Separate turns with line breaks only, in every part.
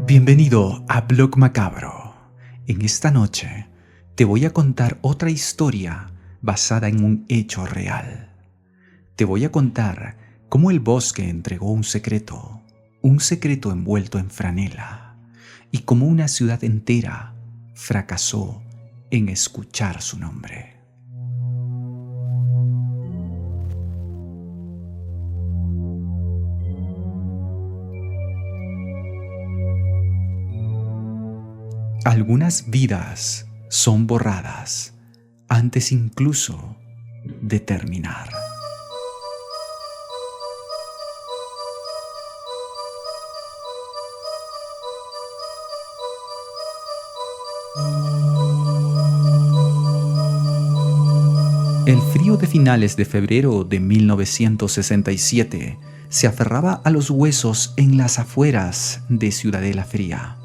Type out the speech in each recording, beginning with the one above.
Bienvenido a Blog Macabro. En esta noche te voy a contar otra historia basada en un hecho real. Te voy a contar cómo el bosque entregó un secreto envuelto en franela, y cómo una ciudad entera fracasó en escuchar su nombre. Algunas vidas son borradas antes incluso de terminar. El frío de finales de febrero de 1967 se aferraba a los huesos en las afueras de Ciudadela Fría,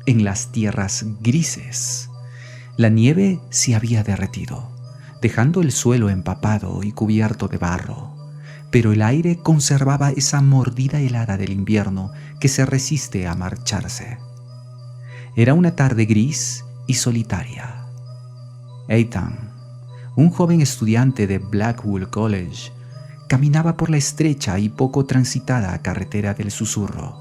en las tierras grises. La nieve se había derretido, dejando el suelo empapado y cubierto de barro, pero el aire conservaba esa mordida helada del invierno que se resiste a marcharse. Era una tarde gris y solitaria. Ethan, un joven estudiante de Blackwell College, caminaba por la estrecha y poco transitada carretera del susurro.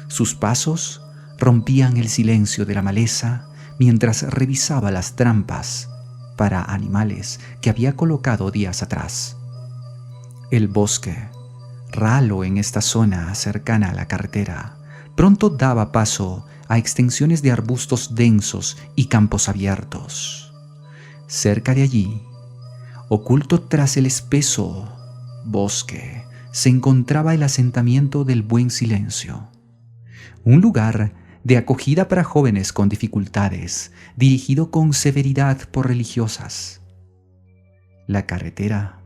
Sus pasos rompían el silencio de la maleza mientras revisaba las trampas para animales que había colocado días atrás. El bosque, ralo en esta zona cercana a la carretera, pronto daba paso a extensiones de arbustos densos y campos abiertos. Cerca de allí, oculto tras el espeso bosque, se encontraba el asentamiento del Buen Silencio, un lugar de acogida para jóvenes con dificultades, dirigido con severidad por religiosas. La carretera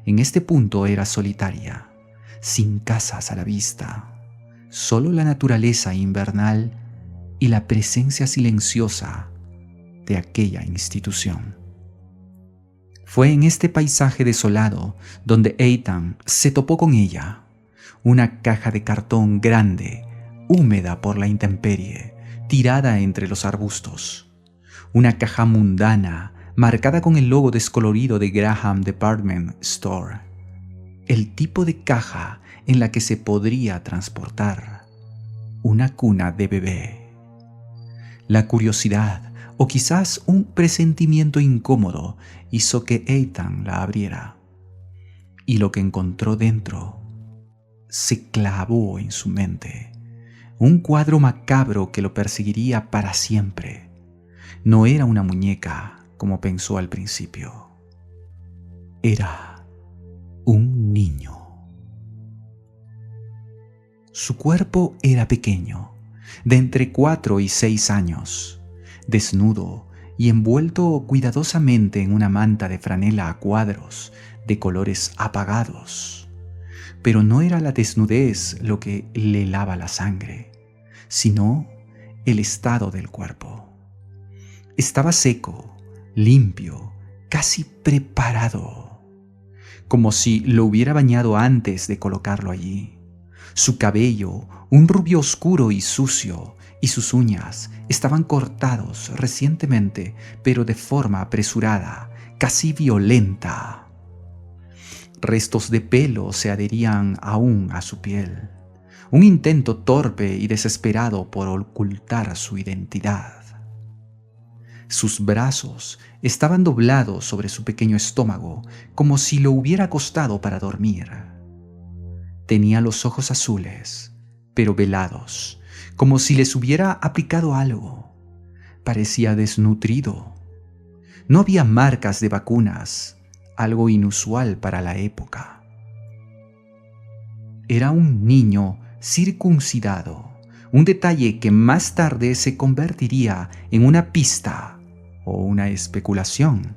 en este punto era solitaria, sin casas a la vista, solo la naturaleza invernal y la presencia silenciosa de aquella institución. Fue en este paisaje desolado donde Ethan se topó con ella, una caja de cartón grande, húmeda por la intemperie, tirada entre los arbustos. Una caja mundana, marcada con el logo descolorido de Graham Department Store. El tipo de caja en la que se podría transportar una cuna de bebé. La curiosidad, o quizás un presentimiento incómodo, hizo que Ethan la abriera. Y lo que encontró dentro se clavó en su mente. Un cuadro macabro que lo perseguiría para siempre. No era una muñeca, como pensó al principio. Era un niño. Su cuerpo era pequeño, de entre 4 y 6 años. Desnudo y envuelto cuidadosamente en una manta de franela a cuadros de colores apagados. Pero no era la desnudez lo que le helaba la sangre, sino el estado del cuerpo. Estaba seco, limpio, casi preparado, como si lo hubiera bañado antes de colocarlo allí. Su cabello, un rubio oscuro y sucio, y sus uñas estaban cortados recientemente, pero de forma apresurada, casi violenta. Restos de pelo se adherían aún a su piel, un intento torpe y desesperado por ocultar su identidad. Sus brazos estaban doblados sobre su pequeño estómago, como si lo hubiera acostado para dormir. Tenía los ojos azules, pero velados, como si les hubiera aplicado algo. Parecía desnutrido. No había marcas de vacunas, algo inusual para la época. Era un niño circuncidado, un detalle que más tarde se convertiría en una pista o una especulación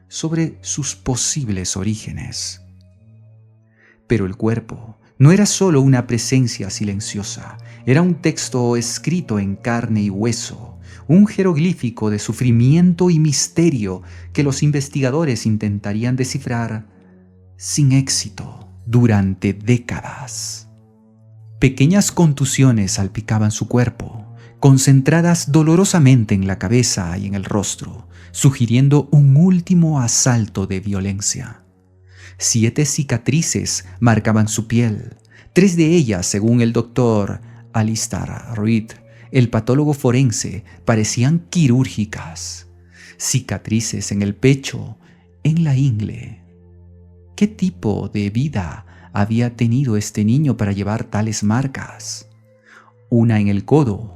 sobre sus posibles orígenes. Pero el cuerpo no era solo una presencia silenciosa, era un texto escrito en carne y hueso, un jeroglífico de sufrimiento y misterio que los investigadores intentarían descifrar sin éxito durante décadas. Pequeñas contusiones salpicaban su cuerpo, concentradas dolorosamente en la cabeza y en el rostro, sugiriendo un último asalto de violencia. 7 cicatrices marcaban su piel, 3 de ellas, según el doctor Alistair Reed, el patólogo forense, parecían quirúrgicas. Cicatrices en el pecho, en la ingle. ¿Qué tipo de vida había tenido este niño para llevar tales marcas? Una en el codo,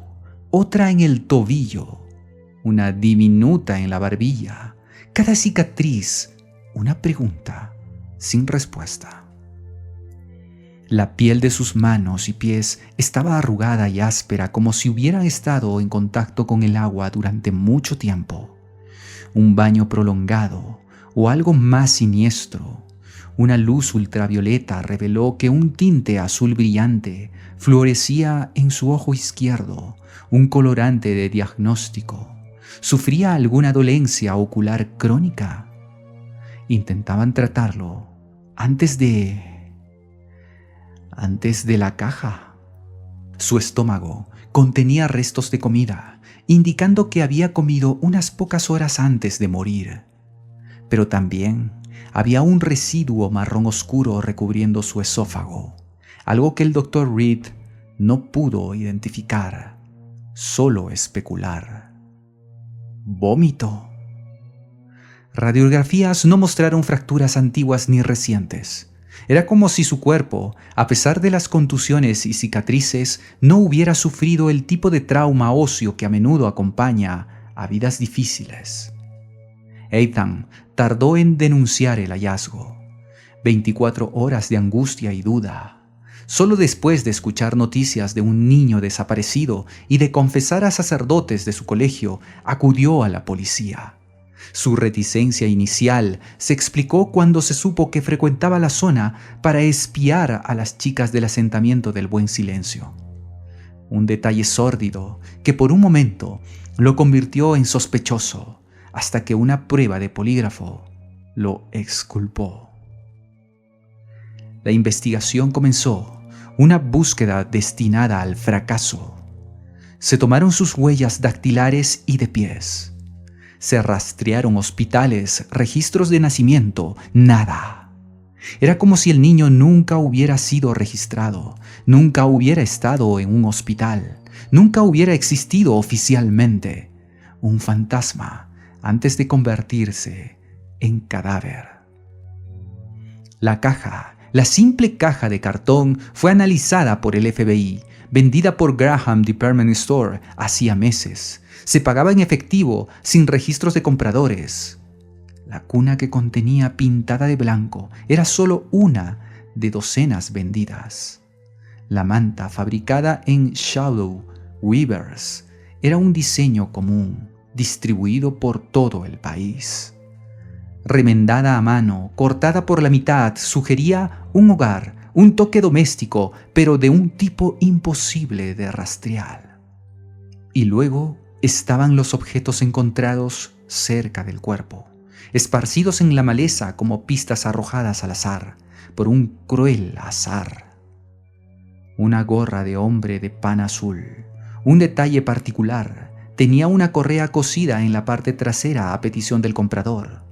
otra en el tobillo, una diminuta en la barbilla. Cada cicatriz, una pregunta sin respuesta. La piel de sus manos y pies estaba arrugada y áspera, como si hubieran estado en contacto con el agua durante mucho tiempo. Un baño prolongado o algo más siniestro. Una luz ultravioleta reveló que un tinte azul brillante florecía en su ojo izquierdo, un colorante de diagnóstico. ¿Sufría alguna dolencia ocular crónica? Intentaban tratarlo antes de la caja. Su estómago contenía restos de comida, indicando que había comido unas pocas horas antes de morir. Pero también había un residuo marrón oscuro recubriendo su esófago, algo que el Dr. Reed no pudo identificar, solo especular. Vómito. Radiografías no mostraron fracturas antiguas ni recientes. Era como si su cuerpo, a pesar de las contusiones y cicatrices, no hubiera sufrido el tipo de trauma óseo que a menudo acompaña a vidas difíciles. Ethan tardó en denunciar el hallazgo. 24 horas de angustia y duda. Solo después de escuchar noticias de un niño desaparecido y de confesar a sacerdotes de su colegio, acudió a la policía. Su reticencia inicial se explicó cuando se supo que frecuentaba la zona para espiar a las chicas del asentamiento del Buen Silencio. Un detalle sórdido que por un momento lo convirtió en sospechoso, hasta que una prueba de polígrafo lo exculpó. La investigación comenzó, una búsqueda destinada al fracaso. Se tomaron sus huellas dactilares y de pies. Se rastrearon hospitales, registros de nacimiento, nada. Era como si el niño nunca hubiera sido registrado, nunca hubiera estado en un hospital, nunca hubiera existido oficialmente. Un fantasma antes de convertirse en cadáver. La caja, la simple caja de cartón, fue analizada por el FBI, vendida por Graham Department Store hacía meses. Se pagaba en efectivo, sin registros de compradores. La cuna que contenía pintada de blanco era solo una de docenas vendidas. La manta, fabricada en Shadow Weavers, era un diseño común, distribuido por todo el país. Remendada a mano, cortada por la mitad, sugería un hogar, un toque doméstico, pero de un tipo imposible de rastrear. Y luego estaban los objetos encontrados cerca del cuerpo, esparcidos en la maleza como pistas arrojadas al azar, por un cruel azar. Una gorra de hombre de pana azul, un detalle particular, tenía una correa cosida en la parte trasera a petición del comprador.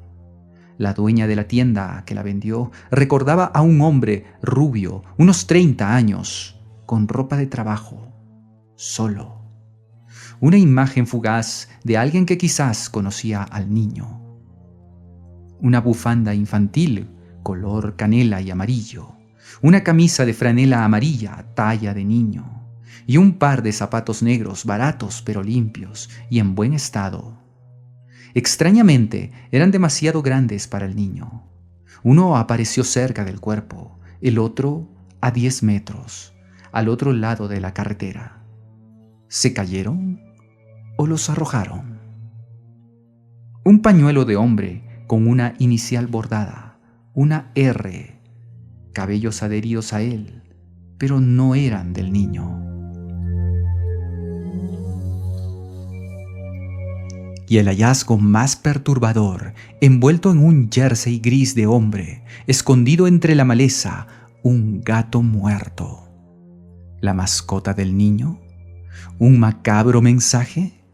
La dueña de la tienda que la vendió recordaba a un hombre rubio, unos 30 años, con ropa de trabajo, solo. Una imagen fugaz de alguien que quizás conocía al niño. Una bufanda infantil, color canela y amarillo. Una camisa de franela amarilla, talla de niño. Y un par de zapatos negros, baratos pero limpios y en buen estado. Extrañamente, eran demasiado grandes para el niño. Uno apareció cerca del cuerpo, el otro a 10 metros, al otro lado de la carretera. ¿Se cayeron o los arrojaron? Un pañuelo de hombre con una inicial bordada, una R, cabellos adheridos a él, pero no eran del niño. Y el hallazgo más perturbador, envuelto en un jersey gris de hombre, escondido entre la maleza, un gato muerto. ¿La mascota del niño? ¿Un macabro mensaje?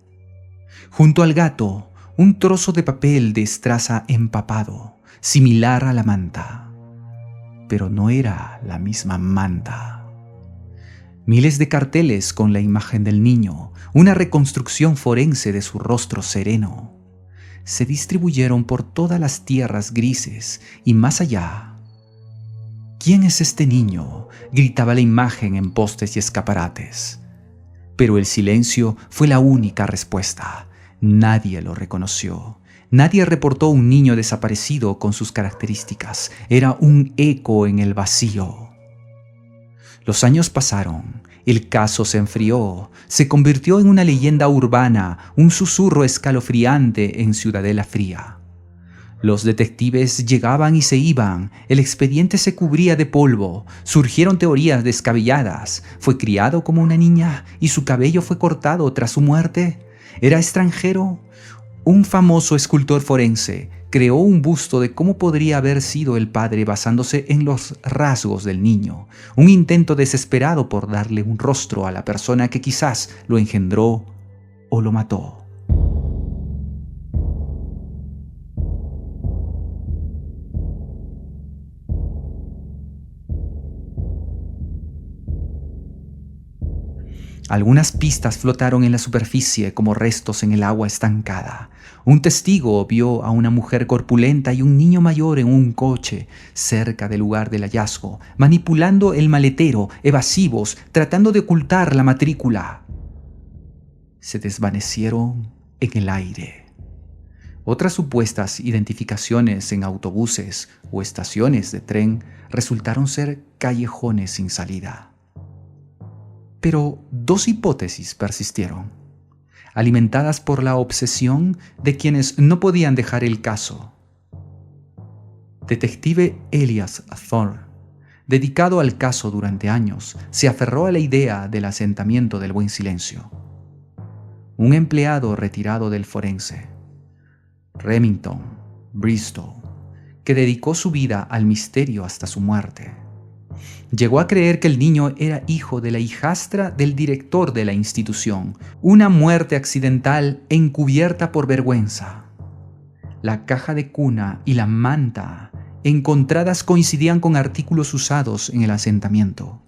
Junto al gato, un trozo de papel de estraza empapado, similar a la manta. Pero no era la misma manta. Miles de carteles con la imagen del niño, una reconstrucción forense de su rostro sereno, se distribuyeron por todas las tierras grises y más allá. ¿Quién es este niño?, gritaba la imagen en postes y escaparates. Pero el silencio fue la única respuesta. Nadie lo reconoció. Nadie reportó un niño desaparecido con sus características. Era un eco en el vacío. Los años pasaron, el caso se enfrió, se convirtió en una leyenda urbana, un susurro escalofriante en Ciudadela Fría. Los detectives llegaban y se iban, el expediente se cubría de polvo, surgieron teorías descabelladas. ¿Fue criado como una niña y su cabello fue cortado tras su muerte? ¿Era extranjero? Un famoso escultor forense creó un busto de cómo podría haber sido el padre basándose en los rasgos del niño, un intento desesperado por darle un rostro a la persona que quizás lo engendró o lo mató. Algunas pistas flotaron en la superficie como restos en el agua estancada. Un testigo vio a una mujer corpulenta y un niño mayor en un coche cerca del lugar del hallazgo, manipulando el maletero, evasivos, tratando de ocultar la matrícula. Se desvanecieron en el aire. Otras supuestas identificaciones en autobuses o estaciones de tren resultaron ser callejones sin salida. Pero dos hipótesis persistieron, alimentadas por la obsesión de quienes no podían dejar el caso. Detective Elias Thorne, dedicado al caso durante años, se aferró a la idea del asentamiento del buen silencio. Un empleado retirado del forense, Remington Bristow, que dedicó su vida al misterio hasta su muerte. Llegó a creer que el niño era hijo de la hijastra del director de la institución, una muerte accidental encubierta por vergüenza. La caja de cuna y la manta encontradas coincidían con artículos usados en el asentamiento.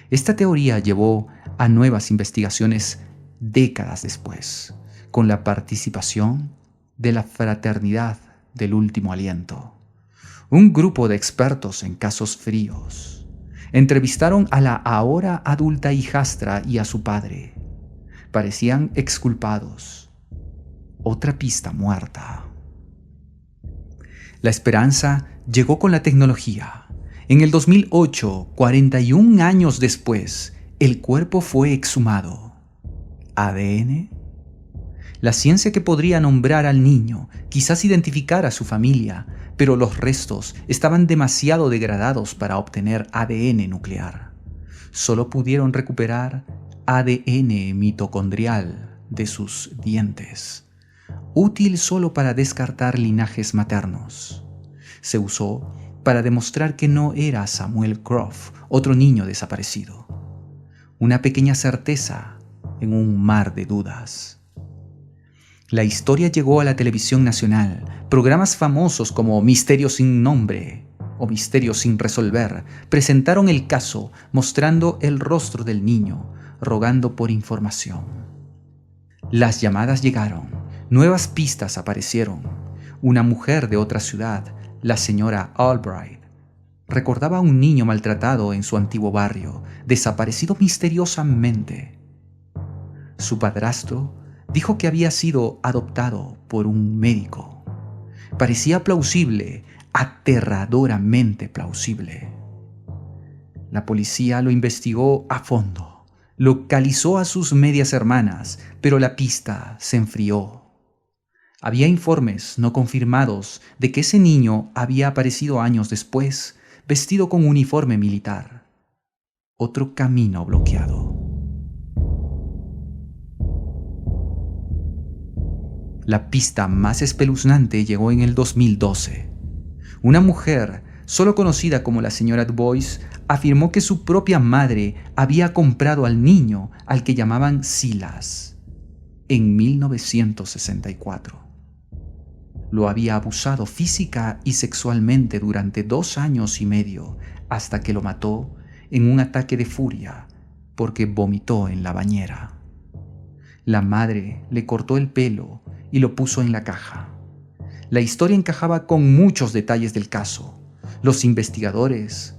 Esta teoría llevó a nuevas investigaciones décadas después, con la participación de la Fraternidad del Último Aliento, un grupo de expertos en casos fríos. Entrevistaron a la ahora adulta hijastra y a su padre. Parecían exculpados. Otra pista muerta. La esperanza llegó con la tecnología. En el 2008, 41 años después, el cuerpo fue exhumado. ¿ADN? La ciencia que podría nombrar al niño, quizás identificar a su familia, pero los restos estaban demasiado degradados para obtener ADN nuclear. Solo pudieron recuperar ADN mitocondrial de sus dientes, útil solo para descartar linajes maternos. Se usó para demostrar que no era Samuel Croft, otro niño desaparecido. Una pequeña certeza en un mar de dudas. La historia llegó a la televisión nacional. Programas famosos como Misterio sin nombre o Misterio sin resolver presentaron el caso mostrando el rostro del niño, rogando por información. Las llamadas llegaron, nuevas pistas aparecieron. Una mujer de otra ciudad, la señora Albright, recordaba a un niño maltratado en su antiguo barrio, desaparecido misteriosamente. Su padrastro dijo que había sido adoptado por un médico. Parecía plausible, aterradoramente plausible. La policía lo investigó a fondo, localizó a sus medias hermanas, pero la pista se enfrió. Había informes no confirmados de que ese niño había aparecido años después, vestido con uniforme militar. Otro camino bloqueado. La pista más espeluznante llegó en el 2012. Una mujer, solo conocida como la señora Dubois, afirmó que su propia madre había comprado al niño al que llamaban Silas en 1964. Lo había abusado física y sexualmente durante 2 años y medio hasta que lo mató en un ataque de furia porque vomitó en la bañera. La madre le cortó el pelo y lo puso en la caja. La historia encajaba con muchos detalles del caso. Los investigadores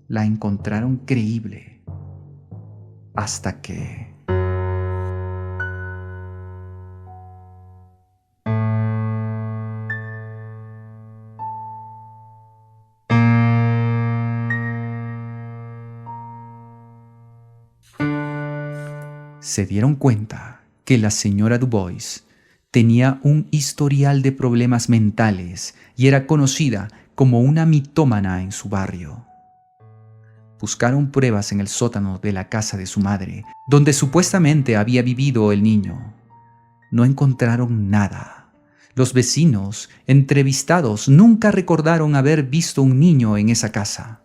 la encontraron creíble hasta que... se dieron cuenta que la señora Dubois tenía un historial de problemas mentales y era conocida como una mitómana en su barrio. Buscaron pruebas en el sótano de la casa de su madre, donde supuestamente había vivido el niño. No encontraron nada. Los vecinos, entrevistados, nunca recordaron haber visto un niño en esa casa.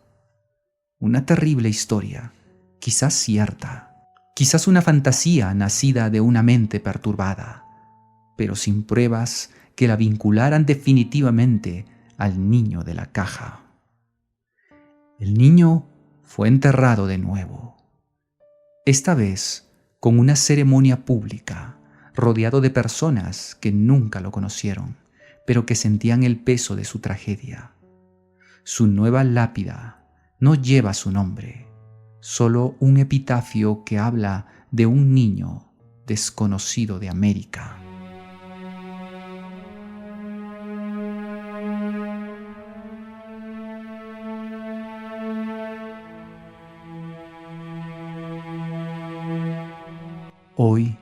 Una terrible historia, quizás cierta. Quizás una fantasía nacida de una mente perturbada, pero sin pruebas que la vincularan definitivamente al niño de la caja. El niño fue enterrado de nuevo, esta vez con una ceremonia pública, rodeado de personas que nunca lo conocieron, pero que sentían el peso de su tragedia. Su nueva lápida no lleva su nombre, solo un epitafio que habla de un niño desconocido de América. Hoy,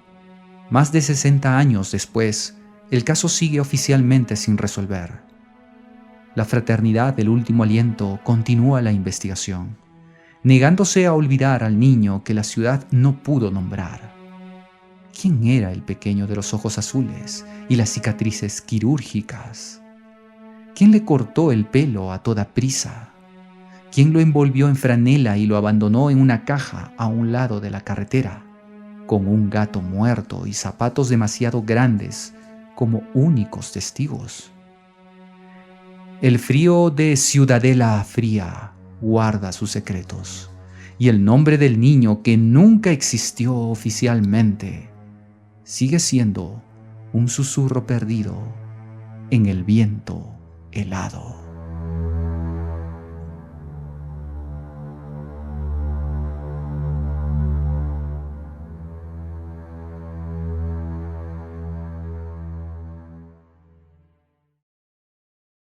más de 60 años después, el caso sigue oficialmente sin resolver. La Fraternidad del Último Aliento continúa la investigación, negándose a olvidar al niño que la ciudad no pudo nombrar. ¿Quién era el pequeño de los ojos azules y las cicatrices quirúrgicas? ¿Quién le cortó el pelo a toda prisa? ¿Quién lo envolvió en franela y lo abandonó en una caja a un lado de la carretera, con un gato muerto y zapatos demasiado grandes como únicos testigos? El frío de Ciudadela Fría guarda sus secretos, y el nombre del niño que nunca existió oficialmente sigue siendo un susurro perdido en el viento helado.